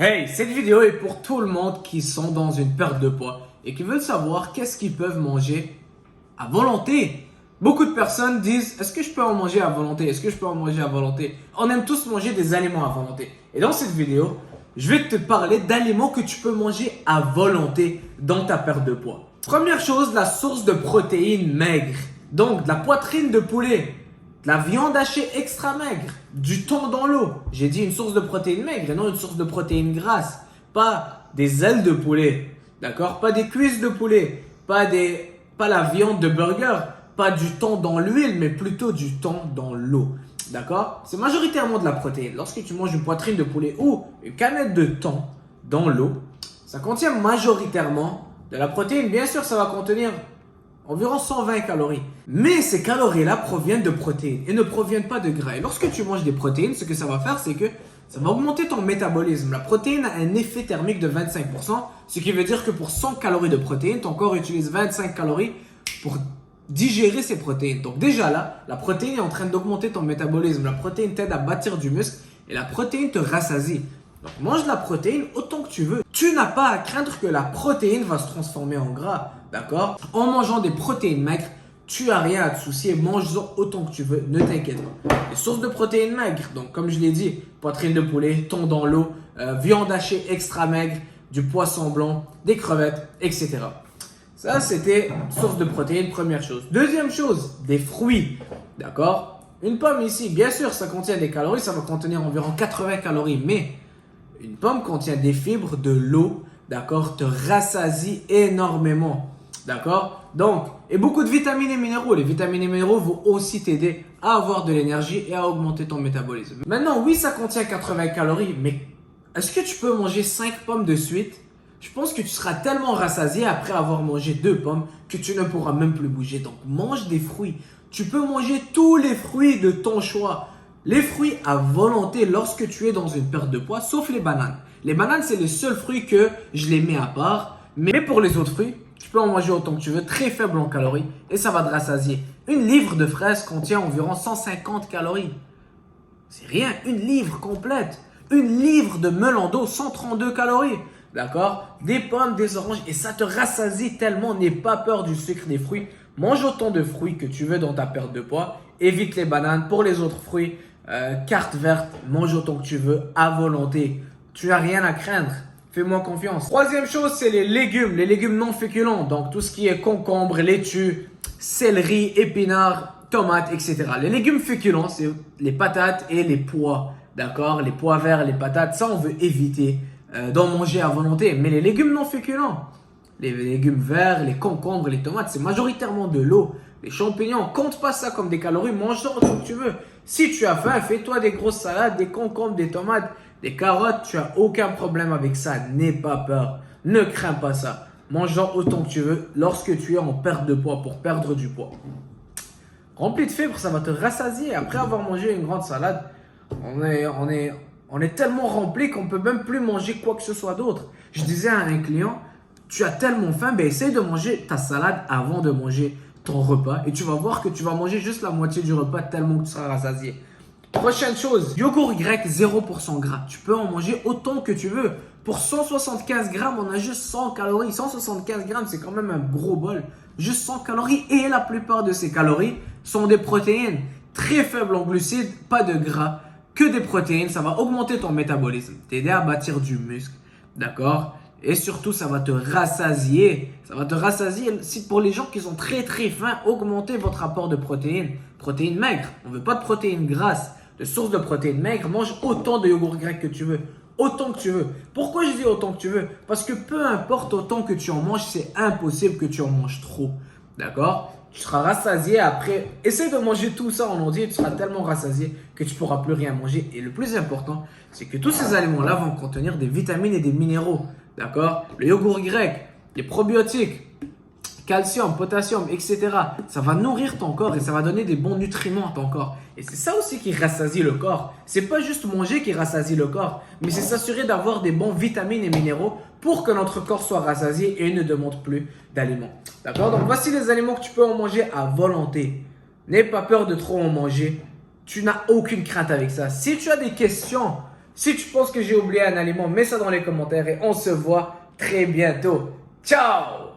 Hey, cette vidéo est pour tout le monde qui sont dans une perte de poids et qui veulent savoir qu'est-ce qu'ils peuvent manger à volonté. Beaucoup de personnes disent, est-ce que je peux en manger à volonté? Est-ce que je peux en manger à volonté? On aime tous manger des aliments à volonté. Et dans cette vidéo, je vais te parler d'aliments que tu peux manger à volonté dans ta perte de poids. Première chose, la source de protéines maigres. Donc, de la poitrine de poulet, de la viande hachée extra maigre, du thon dans l'eau. J'ai dit une source de protéines maigres et non une source de protéines grasses. Pas des ailes de poulet, d'accord? Pas des cuisses de poulet, pas la viande de burger, pas du thon dans l'huile, mais plutôt du thon dans l'eau. D'accord? C'est majoritairement de la protéine. Lorsque tu manges une poitrine de poulet ou une canette de thon dans l'eau, ça contient majoritairement de la protéine. Bien sûr, ça va contenir environ 120 calories. Mais ces calories-là proviennent de protéines et ne proviennent pas de gras. Et lorsque tu manges des protéines, ce que ça va faire, c'est que ça va augmenter ton métabolisme. La protéine a un effet thermique de 25%, ce qui veut dire que pour 100 calories de protéines, ton corps utilise 25 calories pour digérer ces protéines. Donc déjà là, la protéine est en train d'augmenter ton métabolisme. La protéine t'aide à bâtir du muscle et la protéine te rassasie. Donc mange de la protéine autant que tu veux. Tu n'as pas à craindre que la protéine va se transformer en gras. D'accord? En mangeant des protéines maigres, tu n'as rien à te soucier. Mange-en autant que tu veux, ne t'inquiète pas. Les sources de protéines maigres, donc comme je l'ai dit, poitrine de poulet, thon dans l'eau, viande hachée extra maigre, du poisson blanc, des crevettes, etc. Ça, c'était source de protéines, première chose. Deuxième chose, des fruits. D'accord? Une pomme ici, bien sûr, ça contient des calories, ça va contenir environ 80 calories, mais une pomme contient des fibres, de l'eau, d'accord, te rassasie énormément. D'accord? Donc, et beaucoup de vitamines et minéraux. Les vitamines et minéraux vont aussi t'aider à avoir de l'énergie et à augmenter ton métabolisme. Maintenant, oui, ça contient 80 calories, mais est-ce que tu peux manger 5 pommes de suite? Je pense que tu seras tellement rassasié après avoir mangé 2 pommes que tu ne pourras même plus bouger. Donc, mange des fruits. Tu peux manger tous les fruits de ton choix. Les fruits à volonté lorsque tu es dans une perte de poids, sauf les bananes. Les bananes, c'est les seuls fruits que je les mets à part. Mais pour les autres fruits, tu peux en manger autant que tu veux, très faible en calories, et ça va te rassasier. Une livre de fraises contient environ 150 calories. C'est rien, une livre complète. Une livre de melon d'eau, 132 calories. D'accord? Des pommes, des oranges, et ça te rassasie tellement. N'aie pas peur du sucre des fruits. Mange autant de fruits que tu veux dans ta perte de poids. Évite les bananes. Pour les autres fruits, carte verte, mange autant que tu veux, à volonté. Tu n'as rien à craindre. Fais-moi confiance. Troisième chose, c'est les légumes non féculents. Donc, tout ce qui est concombre, laitue, céleri, épinards, tomates, etc. Les légumes féculents, c'est les patates et les pois. D'accord? Les pois verts, les patates, ça, on veut éviter d'en manger à volonté. Mais les légumes non féculents, les légumes verts, les concombres, les tomates, c'est majoritairement de l'eau. Les champignons, compte pas ça comme des calories, mange-en autant que tu veux. Si tu as faim, fais-toi des grosses salades, des concombres, des tomates, des carottes, tu n'as aucun problème avec ça. N'aie pas peur, ne crains pas ça. Mange-en autant que tu veux lorsque tu es en perte de poids pour perdre du poids. Rempli de fibres, ça va te rassasier. Après avoir mangé une grande salade, on est tellement rempli qu'on ne peut même plus manger quoi que ce soit d'autre. Je disais à un client, tu as tellement faim, ben essaye de manger ta salade avant de manger ton repas et tu vas voir que tu vas manger juste la moitié du repas tellement que tu seras rassasié. Prochaine chose, yogourt grec 0% gras. Tu peux en manger autant que tu veux. Pour 175 grammes, on a juste 100 calories. 175 grammes, c'est quand même un gros bol. Juste 100 calories et la plupart de ces calories sont des protéines. Très faibles en glucides, pas de gras, que des protéines. Ça va augmenter ton métabolisme, t'aider à bâtir du muscle. D'accord? Et surtout, ça va te rassasier. Ça va te rassasier. Si pour les gens qui sont très très faim, augmentez votre apport de protéines. Protéines maigres. On ne veut pas de protéines grasses. De sources de protéines maigres, mange autant de yogourt grec que tu veux. Autant que tu veux. Pourquoi je dis autant que tu veux? Parce que peu importe autant que tu en manges, c'est impossible que tu en manges trop. D'accord? Tu seras rassasié après. Essaye de manger tout ça en entier. Tu seras tellement rassasié que tu ne pourras plus rien manger. Et le plus important, c'est que tous ces aliments-là vont contenir des vitamines et des minéraux. D'accord? Le yogourt grec, les probiotiques, calcium, potassium, etc. Ça va nourrir ton corps et ça va donner des bons nutriments à ton corps. Et c'est ça aussi qui rassasie le corps. C'est pas juste manger qui rassasie le corps, mais c'est s'assurer d'avoir des bons vitamines et minéraux pour que notre corps soit rassasié et ne demande plus d'aliments. D'accord? Donc voici les aliments que tu peux en manger à volonté. N'aie pas peur de trop en manger. Tu n'as aucune crainte avec ça. Si tu as des questions Si tu penses que j'ai oublié un aliment, mets ça dans les commentaires et on se voit très bientôt. Ciao!